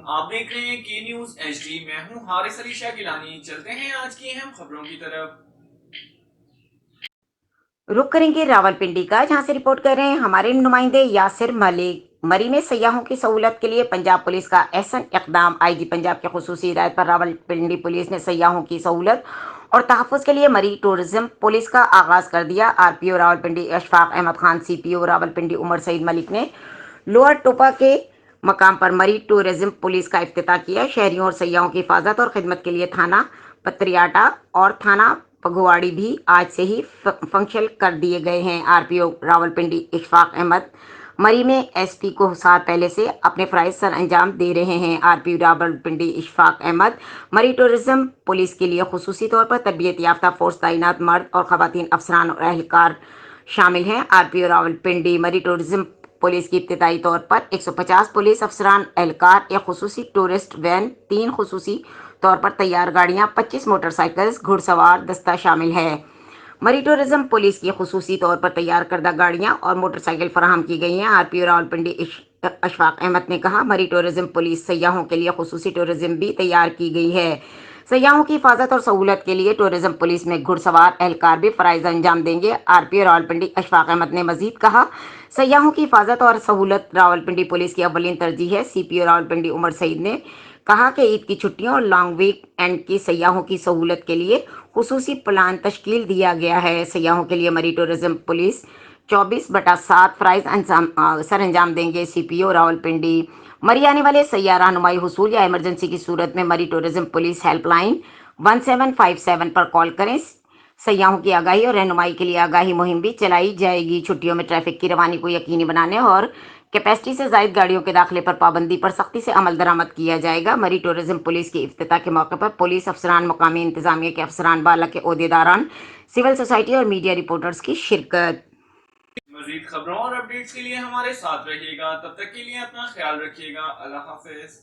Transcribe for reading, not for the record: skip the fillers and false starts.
آپ دیکھ رہے ہیں کی نیوز ایچ ڈی، میں ہوں حارث علی شاہ گیلانی۔ چلتے ہیں آج کی اہم خبروں کی طرف۔ رخ کریں گے راولپنڈی کا، جہاں سے رپورٹ کر رہے ہیں ہمارے نمائندے یاسر ملک۔ مری میں سیاحوں کی سہولت کے لیے پنجاب پولیس کا احسن اقدام۔ آئی جی پنجاب کی خصوصی ہدایت پر راولپنڈی پولیس نے سیاحوں کی سہولت اور تحفظ کے لیے مری ٹورزم پولیس کا آغاز کر دیا۔ آر پی او راولپنڈی اشفاق احمد خان، سی پی او راولپنڈی عمر سعید ملک نے لوئر ٹوپا کے مقام پر مری ٹورزم پولیس کا افتتاح کیا۔ شہریوں اور سیاحوں کی حفاظت اور خدمت کے لیے تھانہ پتریاٹا اور تھانہ پگواڑی بھی آج سے ہی فنکشن کر دیے گئے ہیں۔ آر پی او راولپنڈی اشفاق احمد مری میں ایس پی کو ساتھ پہلے سے اپنے فرائض سر انجام دے رہے ہیں۔ آر پی او راولپنڈی اشفاق احمد مری ٹورزم پولیس کے لیے خصوصی طور پر تربیت یافتہ فورس تعینات مرد اور خواتین افسران اور اہلکار شامل ہیں۔ آر پی او راولپنڈی مری ٹورزم پولیس کی ابتدائی طور پر 150 پولیس افسران اہلکار، ایک خصوصی ٹورسٹ وین، 3 خصوصی طور پر تیار گاڑیاں، 25 موٹر سائیکلز، گھڑ سوار دستہ شامل ہے۔ مری ٹورزم پولیس کی خصوصی طور پر تیار کردہ گاڑیاں اور موٹر سائیکل فراہم کی گئی ہیں۔ آر پی او راولپنڈی اشفاق احمد نے کہا، مری ٹورزم پولیس سیاحوں کے لیے خصوصی ٹورزم بھی تیار کی گئی ہے۔ سیاحوں کی حفاظت اور سہولت کے لیے ٹورزم پولیس میں گھڑ سوار اہلکار بھی فرائض انجام دیں گے۔ آر پی او راولپنڈی اشفاق احمد نے مزید کہا، سیاحوں کی حفاظت اور سہولت راولپنڈی پولیس کی اولین ترجیح ہے۔ سی پی او راولپنڈی عمر سعید نے کہا کہ عید کی چھٹیوں اور لانگ ویک اینڈ کی سیاحوں کی سہولت کے لیے خصوصی پلان تشکیل دیا گیا ہے۔ سیاحوں کے لیے مری ٹورزم پولیس 24/7 فرائض سر انجام دیں گے۔ سی پی او راولپنڈی مری آنے والے سیاح رہنمائی حصول یا ایمرجنسی کی صورت میں مری ٹورزم پولیس ہیلپ لائن 1757 پر کال کریں۔ سیاحوں کی آگاہی اور رہنمائی کے لیے آگاہی مہم بھی چلائی جائے گی۔ چھٹیوں میں ٹریفک کی روانی کو یقینی بنانے اور کیپیسٹی سے زائد گاڑیوں کے داخلے پر پابندی پر سختی سے عمل درآمد کیا جائے گا۔ مری ٹورزم پولیس کے افتتاح کے موقع پر پولیس افسران، مقامی انتظامیہ کے افسران، بالا کے عہدیداران، سول سوسائٹی اور میڈیا رپورٹرز کی شرکت۔ مزید خبروں اور اپڈیٹس کے لیے ہمارے ساتھ رہیے گا۔ تب تک کے لیے اپنا خیال رکھیے گا۔ اللہ حافظ۔